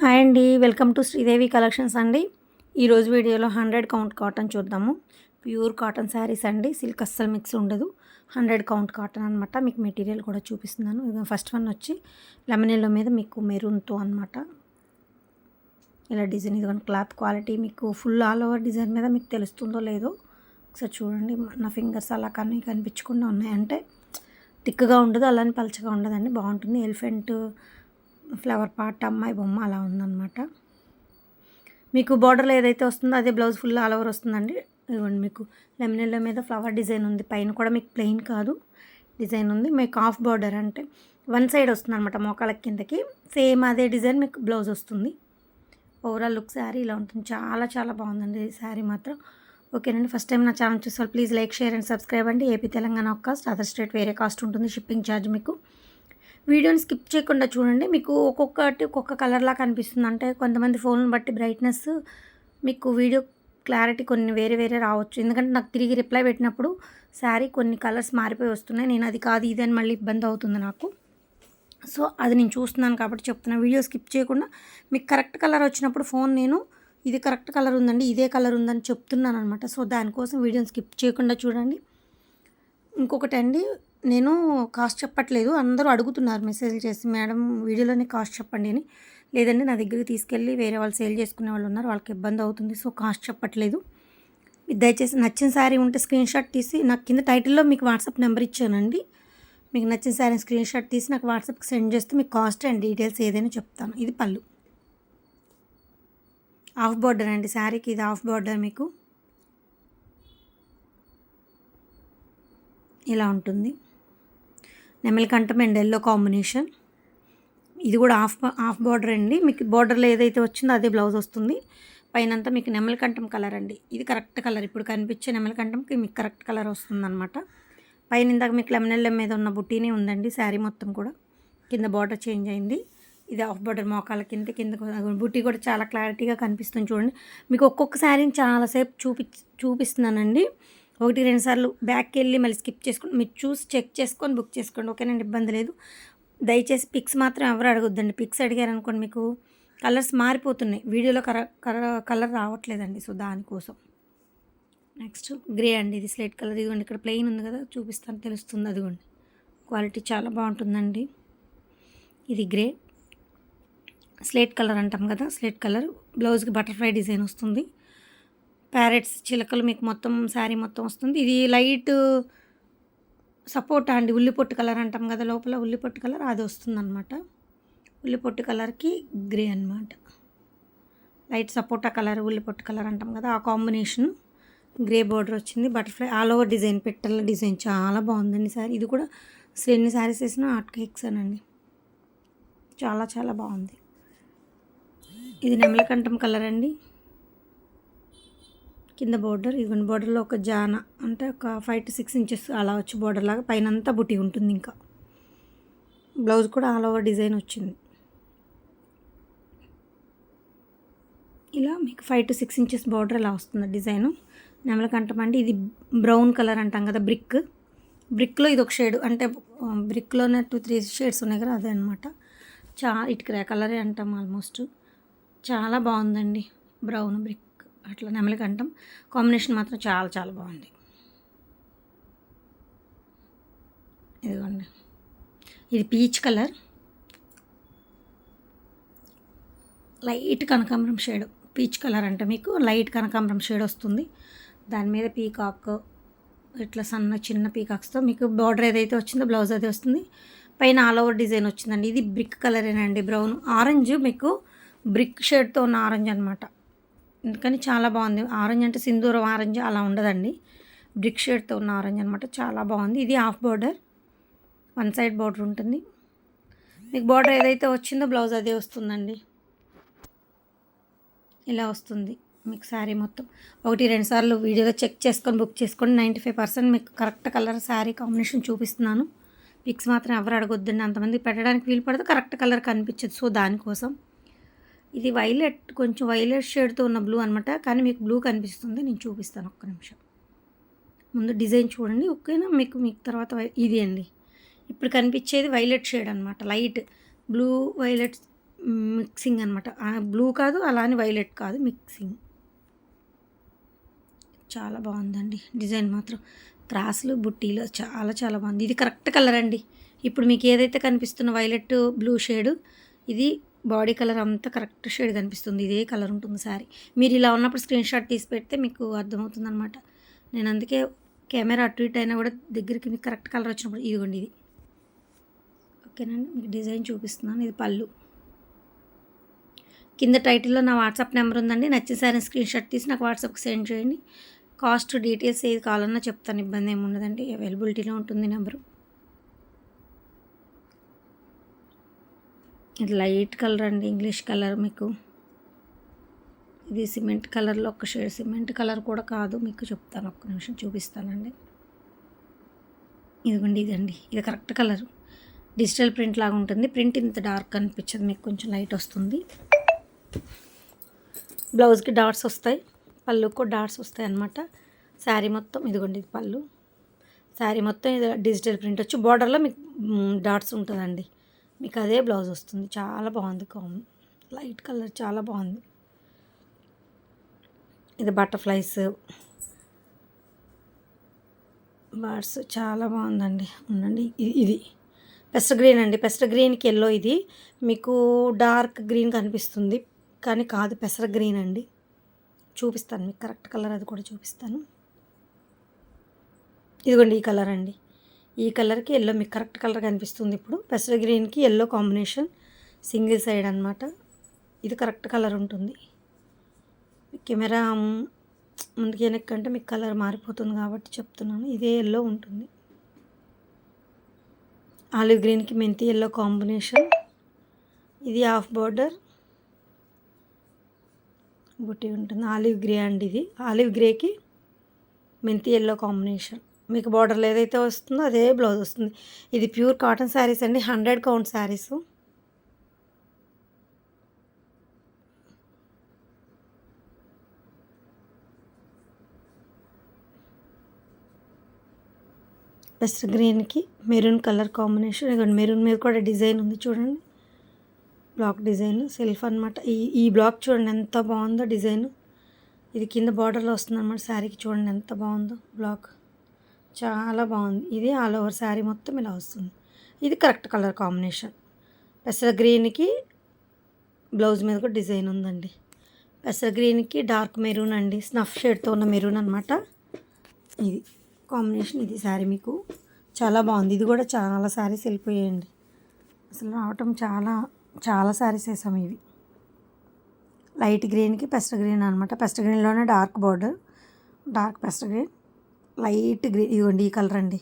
Hi అండి, welcome to Sridevi collections అండి. ఈరోజు వీడియోలో 100 కౌంట్ కాటన్ చూద్దాము. ప్యూర్ కాటన్ శారీస్ అండి, సిల్క్ అస్సలు మిక్స్ ఉండదు. 100 కౌంట్ కాటన్ అనమాట. మీకు మెటీరియల్ కూడా చూపిస్తున్నాను. ఇక ఫస్ట్ వన్ వచ్చి లెమన్ ఎల్లో మీద మీకు మెరూన్తో అనమాట. ఇలా డిజైన్ ఇదిగోండి. క్లాత్ క్వాలిటీ మీకు ఫుల్ ఆల్ ఓవర్ డిజైన్ మీద మీకు తెలుస్తుందో లేదో ఒకసారి చూడండి. నా ఫింగర్స్ అలా కానీ కనిపించకుండా ఉన్నాయి, అంటే థిక్గా ఉండదు, అలానే పలచగా ఉండదండి, బాగుంటుంది. ఎలిఫెంట్ ఫ్లవర్ పార్ట్ అమ్మాయి బొమ్మ అలా ఉందన్నమాట. మీకు బార్డర్లో ఏదైతే వస్తుందో అదే బ్లౌజ్ ఫుల్ ఆల్ ఓవర్ వస్తుందండి. ఇదిగోండి, మీకు లెమన్ ఎల్లో మీద ఫ్లవర్ డిజైన్ ఉంది. పైన కూడా మీకు ప్లెయిన్ కాదు, డిజైన్ ఉంది. మీకు హాఫ్ బార్డర్ అంటే వన్ సైడ్ వస్తుంది అనమాట, మోకాళ్ళ కిందకి. సేమ్ అదే డిజైన్ మీకు బ్లౌజ్ వస్తుంది. ఓవరాల్ లుక్ శారీ ఇలా ఉంటుంది. చాలా చాలా బాగుందండి ఈ శారీ మాత్రం. ఓకేనండి, ఫస్ట్ టైం నా ఛానల్ చూసారు please like, share and subscribe అండి. ఏపీ తెలంగాణ ఒక కాస్ట్, అదర్ స్టేట్ వేరే కాస్ట్ ఉంటుంది. షిప్పింగ్ ఛార్జ్ మీకు. వీడియోని స్కిప్ చేయకుండా చూడండి. మీకు ఒక్కొక్క కలర్లా కనిపిస్తుంది, అంటే కొంతమంది ఫోన్ని బట్టి బ్రైట్నెస్ మీకు వీడియో క్లారిటీ కొన్ని వేరే వేరే రావచ్చు. ఎందుకంటే నాకు తిరిగి రిప్లై పెట్టినప్పుడు శారీ కొన్ని కలర్స్ మారిపోయి వస్తున్నాయి. నేను అది కాదు ఇది అని మళ్ళీ ఇబ్బంది అవుతుంది నాకు. సో అది నేను చూస్తున్నాను కాబట్టి చెప్తున్నాను. వీడియో స్కిప్ చేయకుండా మీకు కరెక్ట్ కలర్ వచ్చినప్పుడు ఫోన్ నేను ఇది కరెక్ట్ కలర్ ఉందండి, ఇదే కలర్ ఉందని చెప్తున్నాను అనమాట. సో దానికోసం వీడియోని స్కిప్ చేయకుండా చూడండి. ఇంకొకటి అండి, నేను కాస్ట్ చెప్పట్లేదు. అందరూ అడుగుతున్నారు మెసేజ్లు చేసి, మేడం వీడియోలోనే కాస్ట్ చెప్పండి అని. లేదండి, నా దగ్గరికి తీసుకెళ్ళి వేరే వాళ్ళు సేల్ చేసుకునే వాళ్ళు ఉన్నారు, వాళ్ళకి ఇబ్బంది అవుతుంది, సో కాస్ట్ చెప్పట్లేదు. దయచేసి నచ్చిన శారీ ఉంటే స్క్రీన్ షాట్ తీసి నాకు కింద టైటిల్లో మీకు వాట్సాప్ నెంబర్ ఇచ్చానండి. మీకు నచ్చిన శారీ స్క్రీన్ షాట్ తీసి నాకు వాట్సాప్కి సెండ్ చేస్తే మీకు కాస్ట్ అండ్ డీటెయిల్స్ ఏదైనా చెప్తాను. ఇది పళ్ళు, హాఫ్ బార్డర్ అండి శారీకి. ఇది హాఫ్ బార్డర్ మీకు ఇలా ఉంటుంది. నెమలికంఠం అండ్ ఎల్లో కాంబినేషన్. ఇది కూడా హాఫ్ బార్డర్ అండి. మీకు బార్డర్లో ఏదైతే వచ్చిందో అదే బ్లౌజ్ వస్తుంది. పైనంతా మీకు నెమలికంఠం కలర్ అండి. ఇది కరెక్ట్ కలర్, ఇప్పుడు కనిపించే నెమలికంఠంకి మీకు కరెక్ట్ కలర్ వస్తుందన్నమాట. పైన ఇందాక మీకు లెమన్ ఎల్లో మీద ఉన్న బుట్టీనే ఉందండి శారీ మొత్తం కూడా. కింద బార్డర్ చేంజ్ అయింది. ఇది హాఫ్ బార్డర్ మోకాల కింద బుట్టీ కూడా చాలా క్లారిటీగా కనిపిస్తుంది చూడండి. మీకు ఒక్కొక్క శారీని చాలాసేపు చూపిస్తున్నానండి. 1-2 సార్లు బ్యాక్కి వెళ్ళి మళ్ళీ స్కిప్ చేసుకొని మీరు చూసి చెక్ చేసుకొని బుక్ చేసుకోండి. ఓకేనండి, ఇబ్బంది లేదు. దయచేసి పిక్స్ మాత్రం ఎవరు అడగొద్దండి. పిక్స్ అడిగారనుకోండి మీకు కలర్స్ మారిపోతున్నాయి, వీడియోలో కలర్ రావట్లేదండి. సో దానికోసం. నెక్స్ట్ గ్రే అండి, ఇది స్లేట్ కలర్. ఇదిగోండి, ఇక్కడ ప్లెయిన్ ఉంది కదా, చూపిస్తాను తెలుస్తుంది. అదిగోండి, క్వాలిటీ చాలా బాగుంటుందండి. ఇది గ్రే స్లేట్ కలర్ అంటాం కదా, స్లేట్ కలర్. బ్లౌజ్కి బటర్ఫ్లై డిజైన్ వస్తుంది. ప్యారెట్స్ చిలకలు మీకు మొత్తం శారీ మొత్తం వస్తుంది. ఇది లైట్ సపోటా అండి, ఉల్లిపొట్టు కలర్ అంటాం కదా, లోపల ఉల్లిపొట్టు కలర్ అది వస్తుందన్నమాట. ఉల్లిపొట్టు కలర్కి గ్రే అనమాట. లైట్ సపోటా కలర్, ఉల్లిపొట్టు కలర్ అంటాం కదా, ఆ కాంబినేషన్. గ్రే బార్డర్ వచ్చింది, బటర్ఫ్లై ఆల్ ఓవర్ డిజైన్, పెట్టల డిజైన్ చాలా బాగుందండి శారీ. ఇది కూడా ఎన్ని శారీస్ వేసినా ఆర్ట్ కేక్స్ అనండి, చాలా చాలా బాగుంది. ఇది నెమలికంఠం కలర్ అండి. కింద బార్డర్, ఇదిగోండి బార్డర్లో ఒక జాన అంటే ఒక 5 to 6 ఇంచెస్ అలా వచ్చి బార్డర్ లాగా, పైన అంతా బుట్టి ఉంటుంది. ఇంకా బ్లౌజ్ కూడా ఆల్ ఓవర్ డిజైన్ వచ్చింది. ఇలా మీకు 5 to 6 ఇంచెస్ బార్డర్ ఇలా వస్తుంది డిజైను. నెమలికంఠం అండి. ఇది బ్రౌన్ కలర్ అంటాం కదా, బ్రిక్లో ఇది ఒక షేడ్, అంటే బ్రిక్లోనే 2-3 షేడ్స్ ఉన్నాయి కదా, అదే అనమాట. ఇటుక కలరే అంటాం ఆల్మోస్ట్. చాలా బాగుందండి, బ్రౌన్ బ్రిక్ అట్లా నెమలికంఠం కాంబినేషన్ మాత్రం చాలా చాలా బాగుంది. ఇదిగోండి, ఇది పీచ్ కలర్, లైట్ కనకాంబరం షేడ్. పీచ్ కలర్ అంటే మీకు లైట్ కనకాంబరం షేడ్ వస్తుంది. దాని మీద పీకాక్ ఇట్లా చిన్న పీకాక్స్తో మీకు బార్డర్ ఏదైతే వచ్చిందో బ్లౌజ్ అదే వస్తుంది. పైన ఆల్ ఓవర్ డిజైన్ వచ్చిందండి. ఇది బ్రిక్ కలరేనండి, బ్రౌన్ ఆరెంజ్, మీకు బ్రిక్ షేడ్తో ఉన్న ఆరెంజ్ అనమాట. అందుకని చాలా బాగుంది. ఆరెంజ్ అంటే సింధూరం ఆరెంజ్ అలా ఉండదండి, బ్రిక్ షేడ్తో ఉన్న ఆరెంజ్ అనమాట. చాలా బాగుంది. ఇది half border, one side border ఉంటుంది. మీకు బార్డర్ ఏదైతే వచ్చిందో బ్లౌజ్ అదే వస్తుందండి. ఇలా వస్తుంది మీకు శారీ మొత్తం. 1-2 సార్లు వీడియోలో చెక్ చేసుకొని బుక్ చేసుకోండి. 95% మీకు కరెక్ట్ కలర్ శారీ కాంబినేషన్ చూపిస్తున్నాను. పిక్స్ మాత్రం ఎవరు అడగొద్దండి, అంతమంది పెట్టడానికి వీలు పడదు, కరెక్ట్ కలర్ కనిపించదు. సో దానికోసం. ఇది కొంచెం వైలెట్ షేడ్తో ఉన్న బ్లూ అనమాట, కానీ మీకు బ్లూ కనిపిస్తుంది. నేను చూపిస్తాను, ఒక్క నిమిషం. ముందు డిజైన్ చూడండి, ఓకేనా. మీకు తర్వాత ఇది అండి, ఇప్పుడు కనిపించేది వైలెట్ షేడ్ అనమాట. లైట్ బ్లూ వైలెట్ మిక్సింగ్ అనమాట. బ్లూ కాదు, అలా అని వైలెట్ కాదు, మిక్సింగ్. చాలా బాగుందండి డిజైన్ మాత్రం. క్రాస్లు బుట్టీలు చాలా చాలా బాగుంది. ఇది కరెక్ట్ కలర్ అండి. ఇప్పుడు మీకు ఏదైతే కనిపిస్తున్న వైలెట్ బ్లూ షేడు, ఇది బాడీ కలర్ అంతా కరెక్ట్ షేడ్ కనిపిస్తుంది. ఇదే కలర్ ఉంటుంది శారీ. మీరు ఇలా ఉన్నప్పుడు స్క్రీన్ షాట్ తీసి పెడితే మీకు అర్థమవుతుంది అనమాట. నేను అందుకే కెమెరా అటు ఇటు అయినా కూడా దగ్గరికి మీకు కరెక్ట్ కలర్ వచ్చినప్పుడు ఇదిగోండి ఇది. ఓకేనండి, మీకు డిజైన్ చూపిస్తున్నాను. ఇది పళ్ళు. కింద టైటిల్లో నా వాట్సాప్ నెంబర్ ఉందండి. నచ్చిన సారీ స్క్రీన్ షాట్ తీసి నాకు వాట్సాప్కి సెండ్ చేయండి. కాస్ట్ డీటెయిల్స్ ఏది కావాలన్నా చెప్తాను, ఇబ్బంది ఏమి ఉండదండి. అవైలబిలిటీలో ఉంటుంది నెంబరు. ఇది లైట్ కలర్ అండి, ఇంగ్లీష్ కలర్. మీకు ఇది సిమెంట్ కలర్లో ఒక షేడ్, సిమెంట్ కలర్ కూడా కాదు, మీకు చెప్తాను, ఒక్క నిమిషం చూపిస్తానండి. ఇదిగోండి ఇదండి, ఇది కరెక్ట్ కలర్. డిజిటల్ ప్రింట్ లాగా ఉంటుంది. ప్రింట్ ఇంత డార్క్ అనిపించదు, మీకు కొంచెం లైట్ వస్తుంది. బ్లౌజ్కి డాట్స్ వస్తాయి, పళ్ళుకు డాట్స్ వస్తాయి అన్నమాట. శారీ మొత్తం ఇదిగోండి, ఇది పళ్ళు. శారీ మొత్తం ఇది డిజిటల్ ప్రింట్ వచ్చి బార్డర్లో మీకు డాట్స్ ఉంటుందండి. మీకు అదే బ్లౌజ్ వస్తుంది. చాలా బాగుంది, లైట్ కలర్ చాలా బాగుంది. ఇది బటర్ఫ్లైస్ బర్డ్స్ చాలా బాగుందండి. ఉండండి, ఇది పెస్టర్ గ్రీన్ అండి. పెస్టర్ గ్రీన్కి ఎల్లో, ఇది మీకు డార్క్ గ్రీన్ కనిపిస్తుంది కానీ కాదు, పెసర గ్రీన్ అండి. చూపిస్తాను మీకు కరెక్ట్ కలర్, అది కూడా చూపిస్తాను. ఇదిగోండి ఈ కలర్ అండి. ఈ కలర్కి ఎల్లో మీకు కరెక్ట్ కలర్ కనిపిస్తుంది. ఇప్పుడు పెసర గ్రీన్కి ఎల్లో కాంబినేషన్, సింగిల్ సైడ్ అనమాట. ఇది కరెక్ట్ కలర్ ఉంటుంది. కెమెరా ముందుకు వెనక్కంటే మీకు కలర్ మారిపోతుంది కాబట్టి చెప్తున్నాను. ఇదే ఎల్లో ఉంటుంది. ఆలివ్ గ్రీన్కి మెంతి ఎల్లో కాంబినేషన్. ఇది హాఫ్ బార్డర్ బుట్టి ఉంటుంది. ఆలివ్ గ్రే అండి, ఇది ఆలివ్ గ్రేకి మెంతి ఎల్లో కాంబినేషన్. మీకు బార్డర్లో ఏదైతే వస్తుందో అదే బ్లౌజ్ వస్తుంది. ఇది ప్యూర్ కాటన్ శారీస్ అండి, 100 కౌంట్ శారీస్. పెస్ట్ గ్రీన్కి మెరూన్ కలర్ కాంబినేషన్. ఇదిగోండి మెరూన్ మీద కూడా డిజైన్ ఉంది చూడండి, బ్లాక్ డిజైన్ సెల్ఫ్ అనమాట. ఈ బ్లాక్ చూడండి ఎంత బాగుందో డిజైన్. ఇది కింద బార్డర్లో వస్తుంది అనమాట శారీకి. చూడండి ఎంత బాగుందో బ్లాక్, చాలా బాగుంది. ఇది ఆల్ ఓవర్ శారీ మొత్తం ఇలా వస్తుంది. ఇది కరెక్ట్ కలర్ కాంబినేషన్. పెసర గ్రీన్కి బ్లౌజ్ మీద కూడా డిజైన్ ఉందండి. పెసర గ్రీన్కి డార్క్ మెరూన్ అండి, స్నఫ్ షేడ్తో ఉన్న మెరూన్ అనమాట. ఇది కాంబినేషన్. ఇది శారీ మీకు చాలా బాగుంది. ఇది కూడా చాలా శారీస్ వెళ్ళిపోయాయండి అసలు, రావటం చాలా శారీస్ వేసాము. ఇవి లైట్ గ్రీన్కి పెస్టర్ గ్రీన్ అనమాట. పెస్టర్ గ్రీన్లోనే dark border, dark pastel green, light green. ఇదిగోండి ఈ కలర్ అండి,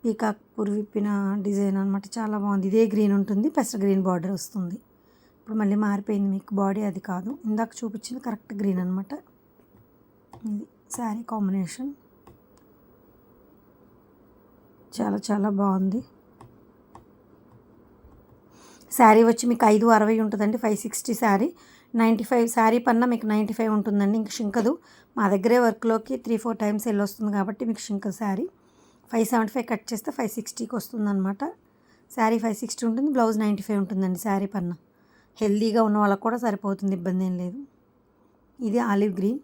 పీకాక్ పురు విప్పిన డిజైన్ అనమాట. చాలా బాగుంది. ఇదే గ్రీన్ ఉంటుంది, పెస్టర్ గ్రీన్ బార్డర్ వస్తుంది. ఇప్పుడు మళ్ళీ మారిపోయింది మీకు బాడీ, అది కాదు ఇందాక చూపించింది కరెక్ట్ గ్రీన్ అనమాట. ఇది శారీ కాంబినేషన్ చాలా చాలా బాగుంది. శారీ వచ్చి మీకు 560 ఉంటుందండి, 560 శారీ. 95 శారీ పన్నా మీకు 95 ఉంటుందండి, ఇంక షింకదు. మా దగ్గరే వర్క్లోకి 3-4 టైమ్స్ వెళ్ళి వస్తుంది కాబట్టి మీకు షింకదు శారీ. 575 కట్ చేస్తే 560కి వస్తుంది అనమాట. శారీ 560 ఉంటుంది, బ్లౌజ్ 95 ఉంటుందండి శారీ పన్నా. హెల్దీగా ఉన్న వాళ్ళకి కూడా సరిపోతుంది, ఇబ్బంది ఏం లేదు. ఇది ఆలివ్ గ్రీన్.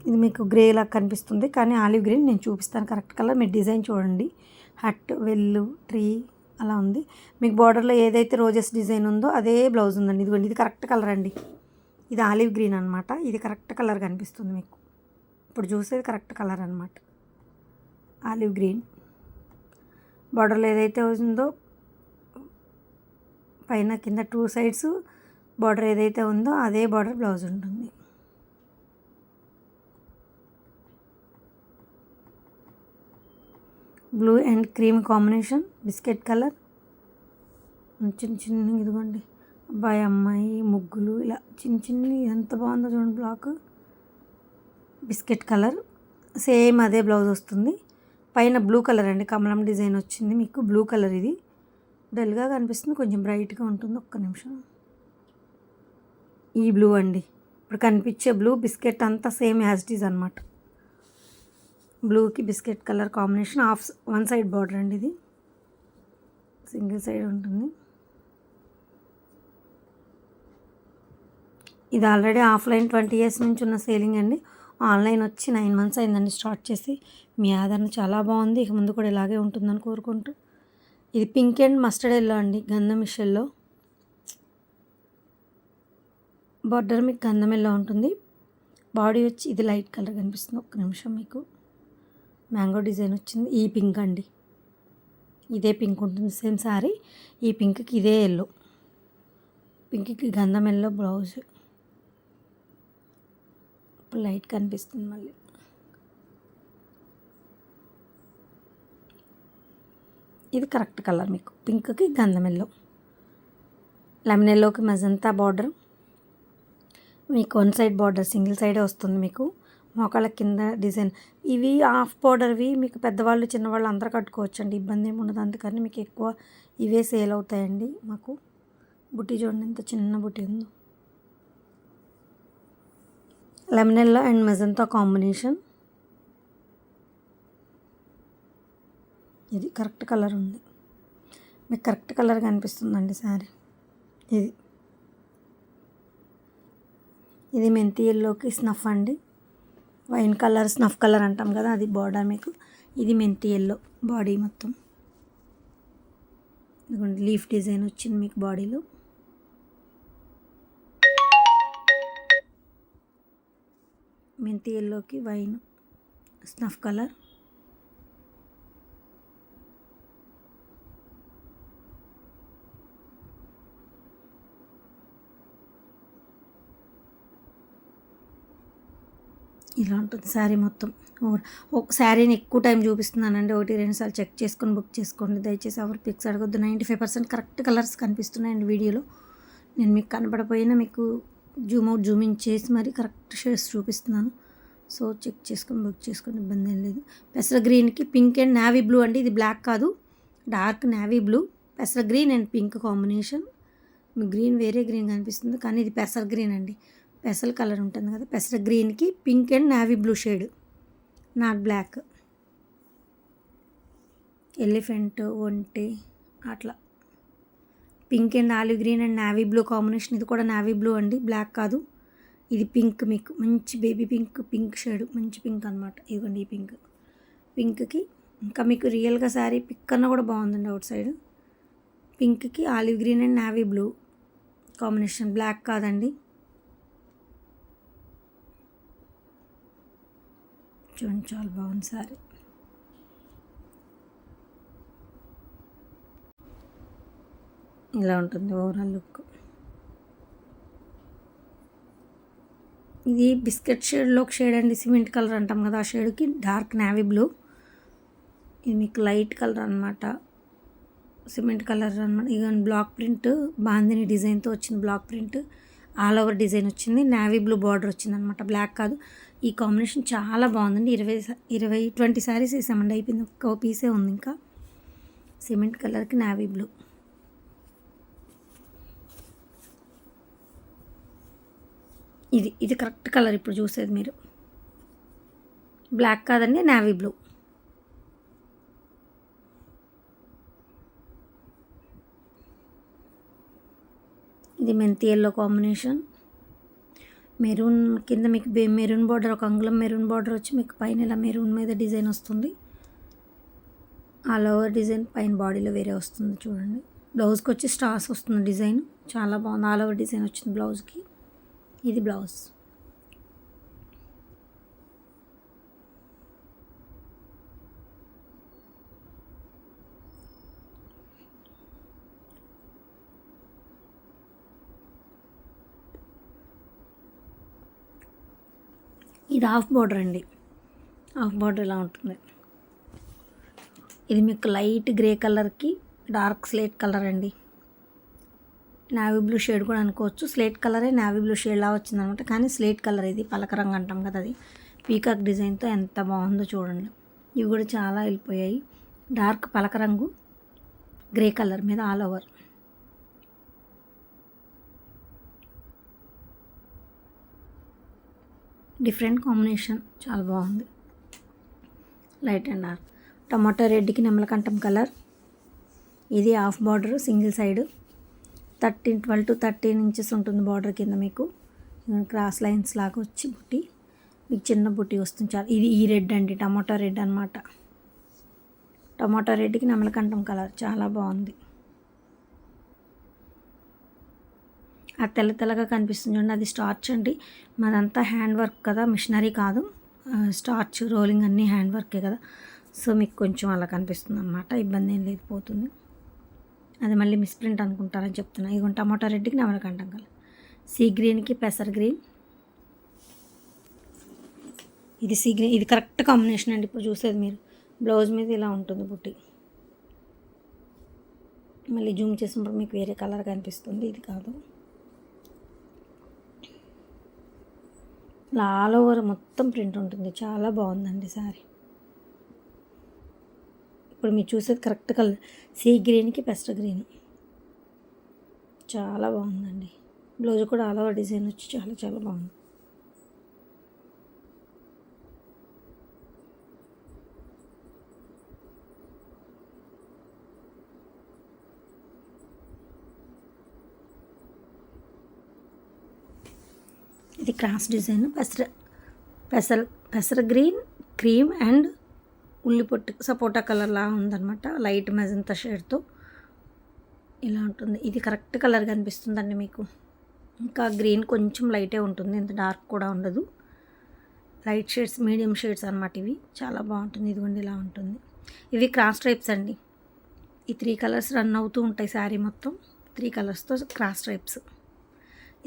ఇది మీకు గ్రే లాగా కనిపిస్తుంది కానీ ఆలివ్ గ్రీన్. నేను చూపిస్తాను కరెక్ట్ కలర్. మీరు డిజైన్ చూడండి, హట్, వెల్లు, ట్రీ అలా ఉంది. మీకు బార్డర్లో ఏదైతే రోజెస్ డిజైన్ ఉందో అదే బ్లౌజ్ ఉందండి. ఇదిగోండి ఇది కరెక్ట్ కలర్ అండి. ఇది ఆలివ్ గ్రీన్ అనమాట. ఇది కరెక్ట్ కలర్ కనిపిస్తుంది మీకు. ఇప్పుడు చూసేది కరెక్ట్ కలర్ అనమాట, ఆలివ్ గ్రీన్. బార్డర్లో ఏదైతే ఉందో పైన కింద 2 సైడ్స్ బార్డర్ ఏదైతే ఉందో అదే బార్డర్ బ్లౌజ్ ఉంటుంది. Blue and cream combination, biscuit colour. చిన్న చిన్న ఇదిగోండి అబ్బాయి అమ్మాయి ముగ్గులు ఇలా చిన్న చిన్ని, ఎంత బాగుందో చూడండి బ్లాక్. బిస్కెట్ కలర్ సేమ్ అదే బ్లౌజ్ వస్తుంది. పైన బ్లూ కలర్ అండి, కమలం డిజైన్ వచ్చింది మీకు. బ్లూ కలర్ ఇది డల్గా కనిపిస్తుంది, కొంచెం బ్రైట్గా ఉంటుంది. ఒక్క నిమిషం. ఈ బ్లూ అండి, ఇప్పుడు కనిపించే బ్లూ బిస్కెట్ అంతా సేమ్ యాజ్ ఇట్ ఈజ్ అనమాట. బ్లూకి biscuit colour combination, one side border అండి, ఇది సింగిల్ సైడ్ ఉంటుంది. ఇది ఆల్రెడీ ఆఫ్లైన్ 20 years నుంచి ఉన్న సేలింగ్ అండి. ఆన్లైన్ వచ్చి 9 months అయిందండి స్టార్ట్ చేసి. మీ ఆదరణ చాలా బాగుంది, ఇక ముందు కూడా ఇలాగే ఉంటుందని కోరుకుంటూ. ఇది పింక్ అండ్ మస్టర్డ్ ఎల్లో అండి, గంధం మిషల్లో బార్డర్ మీకు గంధం ఎల్లో ఉంటుంది. బాడీ వచ్చి ఇది లైట్ కలర్ కనిపిస్తుంది, ఒక్క నిమిషం, మీకు మ్యాంగో డిజైన్ వచ్చింది. ఈ పింక్ అండి, ఇదే పింక్ ఉంటుంది సేమ్ శారీ. ఈ పింక్కి ఇదే ఎల్లో, పింక్కి గంధం ఎల్లో బ్లౌజ్. ఇప్పుడు లైట్ కనిపిస్తుంది మళ్ళీ. ఇది కరెక్ట్ కలర్ మీకు, పింక్కి గంధం ఎల్లో, లెమన్ ఎల్లోకి మజంతా బార్డర్. మీకు వన్ సైడ్ బార్డర్ సింగిల్ సైడే వస్తుంది. మీకు మోకాళ్ళ కింద డిజైన్. ఇవి హాఫ్ బార్డర్వి మీకు పెద్దవాళ్ళు చిన్నవాళ్ళు అందరూ కట్టుకోవచ్చు అండి, ఇబ్బంది ఏమి ఉండదు. అందుకని మీకు ఎక్కువ ఇవే సేల్ అవుతాయండి. మాకు బుట్టి చూడండి ఎంత చిన్న బుట్టి ఉందో. Lemon yellow and magenta combination. ఇది కరెక్ట్ కలర్ ఉంది, మీకు కరెక్ట్ కలర్ కనిపిస్తుందండి శారీ. ఇది మెంతి ఎల్లోకి స్నఫ్ అండి, వైన్ కలర్ స్నఫ్ కలర్ అంటాం కదా, అది బార్డర్ మీకు. ఇది మెంతి ఎల్లో బాడీ మొత్తం. ఇదిగోండి లీఫ్ డిజైన్ వచ్చింది మీకు బాడీలో. మెంతి ఎల్లోకి వైన్ స్నఫ్ కలర్. ఇలా ఉంటుంది శారీ మొత్తం. ఒక శారీని ఎక్కువ టైం చూపిస్తున్నానండి, 1-2 సార్లు చెక్ చేసుకొని బుక్ చేసుకోండి దయచేసి. ఎవరు పిక్స్ అడగొద్దు. 95% కరెక్ట్ కలర్స్ కనిపిస్తున్నాయండి వీడియోలో. నేను మీకు కనపడపోయినా మీకు జూమ్ అవుట్ జూమ్ ఇన్ చేసి మరి కరెక్ట్ షేడ్స్ చూపిస్తున్నాను. సో చెక్ చేసుకొని బుక్ చేసుకొని ఇబ్బంది ఏం లేదు. పెసర గ్రీన్కి పింక్ అండ్ నావీ బ్లూ అండి, ఇది బ్లాక్ కాదు, డార్క్ నావీ బ్లూ. పెసర గ్రీన్ అండ్ పింక్ కాంబినేషన్. మీకు గ్రీన్ వేరే గ్రీన్ కనిపిస్తుంది కానీ ఇది పెసర గ్రీన్ అండి, పెసల కలర్ ఉంటుంది కదా, పెసర గ్రీన్కి pink and navy blue shade, not black. Elephant ఒంటి అట్లా pink and olive green and navy blue combination. ఇది కూడా నావీ బ్లూ అండి, బ్లాక్ కాదు. ఇది పింక్, మీకు మంచి బేబీ పింక్, పింక్ షేడ్, మంచి పింక్ అనమాట. ఇదిగోండి ఈ పింక్, పింక్కి ఇంకా మీకు రియల్గా శారీ పిక్ అన్న కూడా బాగుందండి అవుట్ సైడ్. పింక్కి olive green and navy blue combination, black కాదండి. చూడండి చాలా బాగుంది శారీ. ఇలా ఉంటుంది ఓవరాల్ లుక్. ఇది బిస్కెట్ షేడ్లో ఒక షేడ్ అండి, సిమెంట్ కలర్ అంటాం కదా ఆ షేడ్కి డార్క్ నావీ బ్లూ. ఇది మీకు లైట్ కలర్ అనమాట, సిమెంట్ కలర్ అనమాట. ఇక బ్లాక్ ప్రింట్ బాందిని డిజైన్తో వచ్చింది, black print all over design వచ్చింది, నావీ బ్లూ బార్డర్ వచ్చింది అనమాట, బ్లాక్ కాదు. ఈ కాంబినేషన్ చాలా బాగుందండి. 20 శారీస్ వేసామండి, అయిపోయింది, ఒక్క పీసే ఉంది ఇంకా. సిమెంట్ కలర్కి నావీ బ్లూ. ఇది కరెక్ట్ కలర్ ఇప్పుడు చూసేది మీరు, బ్లాక్ కాదండి, నావీ బ్లూ. ఇది మెంతి ఎల్లో కాంబినేషన్. మెరూన్ కింద మీకు మెరూన్ బార్డర్, ఒక అంగుళం మెరూన్ బార్డర్ వచ్చి మీకు పైన ఇలా మెరూన్ మీద డిజైన్ వస్తుంది. ఆల్ ఓవర్ డిజైన్ పైన బాడీలో వేరే వస్తుంది చూడండి. బ్లౌజ్కి వచ్చి స్టార్స్ వస్తుంది డిజైన్, చాలా బాగుంది. ఆల్ ఓవర్ డిజైన్ వచ్చింది బ్లౌజ్కి. ఇది బ్లౌజ్. ఇది హాఫ్ బార్డర్ అండి, హాఫ్ బార్డర్ ఇలా ఉంటుంది. ఇది మీకు లైట్ గ్రే కలర్కి డార్క్ స్లేట్ కలర్ అండి, నావీ బ్లూ షేడ్ కూడా అనుకోవచ్చు. స్లేట్ కలరే నావీ బ్లూ షేడ్లా వచ్చిందనమాట, కానీ స్లేట్ కలర్ ఇది, పలక రంగు అంటాం కదా అది. పీకాక్ డిజైన్తో ఎంత బాగుందో చూడండి. ఇవి కూడా చాలా వెళ్ళిపోయాయి. డార్క్ పలక రంగు గ్రే కలర్ మీద ఆల్ ఓవర్. డిఫరెంట్ కాంబినేషన్, చాలా బాగుంది. Light and dark. టమాటో రెడ్కి నెమలకంఠం కలర్. ఇది half border single side 12 to 13 inches ఉంటుంది బార్డర్ కింద మీకు క్రాస్ లైన్స్ లాగా వచ్చి బుట్టి మీకు చిన్న బుట్టి వస్తుంది చాలా. ఇది ఈ రెడ్ అండి, టమాటో రెడ్ అనమాట. టమాటో రెడ్కి నెమలకంఠం కలర్ చాలా బాగుంది. ఆ తెల్లగా కనిపిస్తుంది చూడండి, అది స్టార్చ్ అండి. మాదంతా హ్యాండ్ వర్క్ కదా, మిషనరీ కాదు. స్టార్చ్ రోలింగ్ అన్నీ హ్యాండ్ వర్కే కదా, సో మీకు కొంచెం అలా కనిపిస్తుంది అనమాట. ఇబ్బంది ఏం లేదు, పోతుంది. అది మళ్ళీ మిస్ప్రింట్ అనుకుంటారని చెప్తున్నా. ఇదిగోండి టమాటో రెడ్కి నెమలకంఠం కలర్. సీ గ్రీన్కి పెసర్ గ్రీన్. ఇది సీ గ్రీన్, ఇది కరెక్ట్ కాంబినేషన్ అండి. ఇప్పుడు చూసేది మీరు బ్లౌజ్ మీద ఇలా ఉంటుంది బుట్టి. మళ్ళీ జూమ్ చేసినప్పుడు మీకు వేరే కలర్ కనిపిస్తుంది, ఇది కాదు. ఆల్ ఓవర్ మొత్తం ప్రింట్ ఉంటుంది, చాలా బాగుందండి శారీ. ఇప్పుడు మీరు చూసేది కరెక్ట్ కలర్ సీ గ్రీన్కి పెస్టర్ గ్రీన్, చాలా బాగుందండి. బ్లౌజ్ కూడా ఆల్ ఓవర్ డిజైన్ వచ్చి చాలా బాగుంది. ఇది క్రాస్ డిజైన్ పెసర గ్రీన్ క్రీమ్ అండ్ ఉల్లిపొట్టు సపోటా కలర్లా ఉందన్నమాట. లైట్ మెజంతా షేడ్తో ఇలా ఉంటుంది. ఇది కరెక్ట్ కలర్ కనిపిస్తుందండి మీకు. ఇంకా గ్రీన్ కొంచెం లైటే ఉంటుంది, ఇంత డార్క్ కూడా ఉండదు. లైట్ షేడ్స్, మీడియం షేడ్స్ అనమాట. ఇవి చాలా బాగుంటుంది. ఇదిగోండి ఇలా ఉంటుంది. ఇవి క్రాస్ స్ట్రైప్స్ అండి. ఈ 3 కలర్స్ రన్ అవుతూ ఉంటాయి శారీ మొత్తం. 3 కలర్స్తో క్రాస్ స్ట్రైప్స్.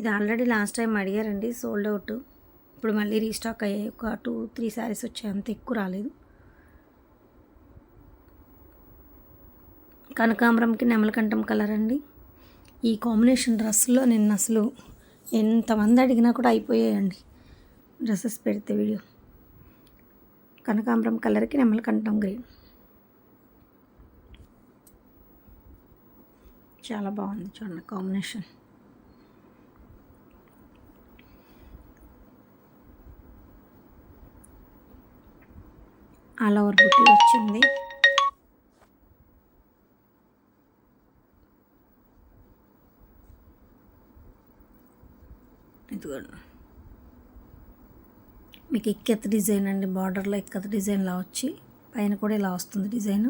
ఇది ఆల్రెడీ లాస్ట్ టైం అడిగారండి, సోల్డ్ అవుట్. ఇప్పుడు మళ్ళీ రీస్టాక్ అయ్యాయి. ఒక 2-3 శారీస్ వచ్చాయి, అంత ఎక్కువ రాలేదు. కనకాంబరంకి నెమలకంఠం కలర్ అండి. ఈ కాంబినేషన్ డ్రెస్లో నిన్న అసలు ఎంతమంది అడిగినా కూడా అయిపోయాయండి డ్రెస్సెస్ పెడితే వీడియో. కనకాంబరం కలర్కి నెమలకంఠం గ్రీన్ చాలా బాగుంది చూడండి కాంబినేషన్. ఆల్ ఓవర్ బుట్టి వచ్చింది. ఇదిగోండి మీకు ఇక్కత్ డిజైన్ అండి. బార్డర్లో ఇక్కత్ డిజైన్లా వచ్చి పైన కూడా ఇలా వస్తుంది డిజైన్.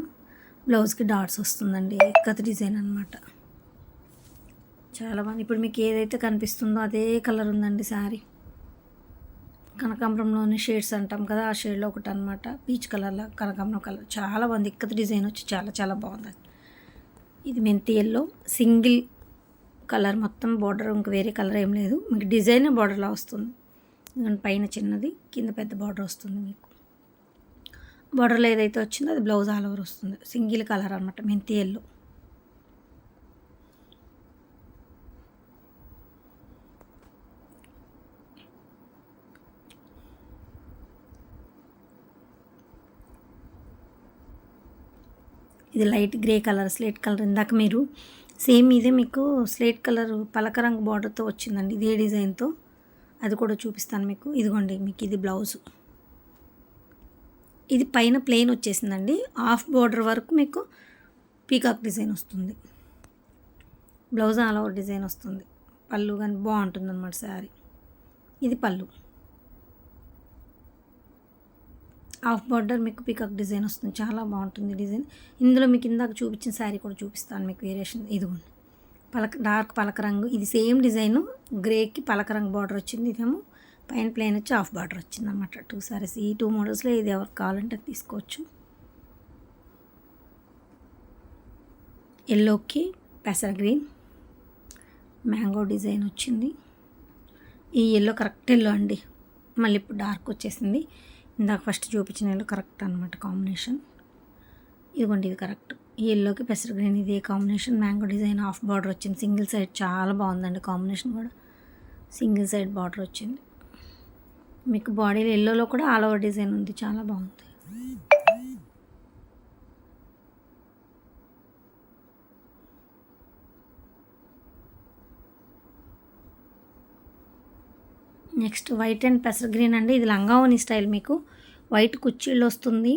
బ్లౌజ్కి డాట్స్ వస్తుందండి, ఇక్కత్ డిజైన్ అనమాట. చాలా బాగుంది. ఇప్పుడు మీకు ఏదైతే కనిపిస్తుందో అదే కలర్ ఉందండి శారీ. కనకాంబరంలోని షేడ్స్ అంటాం కదా, ఆ షేడ్లో ఒకటి అనమాట. పీచ్ కలర్లో కనకాంబరం కలర్ చాలా బాగుంది. ఇక్కత డిజైన్ వచ్చి చాలా బాగుంది. ఇది మెంతి ఎల్లో సింగిల్ కలర్ మొత్తం బార్డర్, ఇంక వేరే కలర్ ఏం లేదు. మీకు డిజైన్ బార్డర్లా వస్తుంది. పైన చిన్నది, కింద పెద్ద బార్డర్ వస్తుంది. మీకు బార్డర్లో ఏదైతే వచ్చిందో అది బ్లౌజ్ ఆల్ ఓవర్ వస్తుంది. సింగిల్ కలర్ అనమాట, మెంతి ఎల్లో. ఇది light grey colour, slate colour. ఇందాక మీరు సేమ్ ఇదే మీకు స్లేట్ కలర్ పలక రంగు బార్డర్తో వచ్చిందండి, ఇదే డిజైన్తో. అది కూడా చూపిస్తాను మీకు. ఇదిగోండి మీకు ఇది బ్లౌజు. ఇది పైన ప్లెయిన్ వచ్చేసిందండి. హాఫ్ బార్డర్ వరకు మీకు పీకాక్ డిజైన్ వస్తుంది. బ్లౌజ్ ఆల్ ఓవర్ డిజైన్ వస్తుంది. పళ్ళు కానీ బాగుంటుంది అన్నమాట శారీ. ఇది పళ్ళు. హాఫ్ బార్డర్ మీకు పీకాక్ డిజైన్ వస్తుంది, చాలా బాగుంటుంది డిజైన్. ఇందులో మీకు ఇందాక చూపించిన శారీ కూడా చూపిస్తాను మీకు వేరియేషన్. ఇదిగోండి డార్క్ పలక రంగు. ఇది సేమ్ డిజైన్, గ్రేకి పలక రంగు బార్డర్ వచ్చింది. ఇదేమో పైన ప్లెయిన్ వచ్చి హాఫ్ బార్డర్ వచ్చింది అనమాట. 2 శారీస్. ఈ 2 మోడల్స్లో ఇది ఎవరికి కావాలంటే తీసుకోవచ్చు. ఎల్లోకి పెసర్ గ్రీన్ మ్యాంగో డిజైన్ వచ్చింది. ఈ ఎల్లో కరెక్ట్ ఎల్లో అండి. మళ్ళీ ఇప్పుడు డార్క్ వచ్చేసింది. ఇందాక ఫస్ట్ చూపించిన ఎల్లో కరెక్ట్ అనమాట కాంబినేషన్. ఇదిగోండి ఇది కరెక్ట్. ఈ ఎల్లోకి పెసర్ గ్రీన్ ఇదే combination. Mango design half border వచ్చింది. సింగిల్ సైడ్ చాలా బాగుందండి కాంబినేషన్ కూడా. సింగిల్ సైడ్ బార్డర్ వచ్చింది. మీకు బాడీలో ఎల్లోలో కూడా ఆల్ ఓవర్ డిజైన్ ఉంది, చాలా బాగుంది. నెక్స్ట్ వైట్ అండ్ పెసర్ గ్రీన్ అండి. ఇది లంగావోని స్టైల్. మీకు వైట్ కుర్చీళ్ళు వస్తుంది,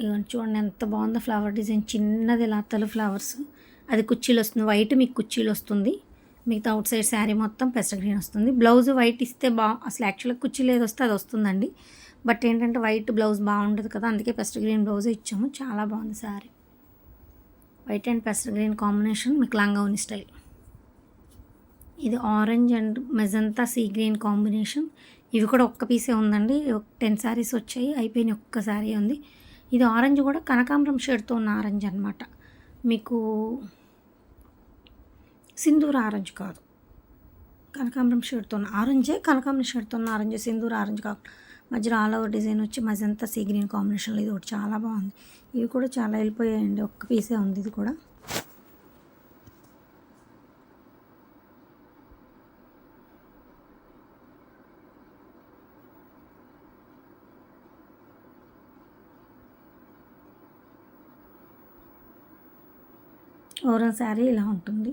ఇవన్నీ చూడండి ఎంత బాగుందో ఫ్లవర్ డిజైన్, చిన్నది లతలు ఫ్లవర్స్. అది కుర్చీలు వస్తుంది, వైట్ మీకు కుర్చీలు వస్తుంది. మిగతా అవుట్ సైడ్ శారీ మొత్తం పెసర గ్రీన్ వస్తుంది. బ్లౌజ్ వైట్ ఇస్తే అసలు యాక్చువల్గా కుర్చీలు ఏది వస్తే అది వస్తుందండి. బట్ ఏంటంటే వైట్ బ్లౌజ్ బాగుండదు కదా, అందుకే పెసర గ్రీన్ బ్లౌజే ఇచ్చాము. చాలా బాగుంది శారీ. వైట్ అండ్ పెసర గ్రీన్ కాంబినేషన్, మీకు లంగావోని స్టైల్. ఇది orange and magenta sea green combination. ఇవి కూడా ఒక్క పీసే ఉందండి, 10 శారీస్ వచ్చాయి, అయిపోయిన ఒక్క శారీ ఉంది. ఇది ఆరెంజ్ కూడా కనకాంబరం షేడ్తో ఉన్న ఆరెంజ్ అనమాట. మీకు సింధూర ఆరెంజ్ కాదు, కనకాంబరం షేడ్తో ఉన్న ఆరెంజే, కనకాంబరం షేడ్తో ఉన్న ఆరెంజ్, సింధూర ఆరెంజ్ కాదు. మధ్యలో ఆల్ ఓవర్ డిజైన్ వచ్చి మజంతా సీ గ్రీన్ కాంబినేషన్లో ఇది ఒకటి చాలా బాగుంది. ఇవి కూడా చాలా వెళ్ళిపోయాయండి, ఒక్క పీసే ఉంది ఇది కూడా. ఓవరాల్ శారీ ఇలా ఉంటుంది.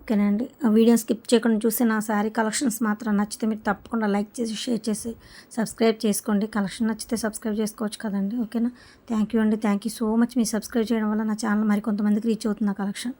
ఓకేనండి, ఆ వీడియో స్కిప్ చేయకుండా చూసి నా శారీ కలెక్షన్స్ మాత్రం నచ్చితే మీరు తప్పకుండా లైక్ చేసి, షేర్ చేసి, సబ్స్క్రైబ్ చేసుకోండి. కలెక్షన్ నచ్చితే సబ్స్క్రైబ్ చేసుకోవచ్చు కదండి. ఓకేనా, థ్యాంక్ యూ అండి, థ్యాంక్ యూ సో మచ్. మీరు సబ్స్క్రైబ్ చేయడం వల్ల నా ఛానల్ మరి కొంతమందికి రీచ్ అవుతుంది ఆ కలెక్షన్.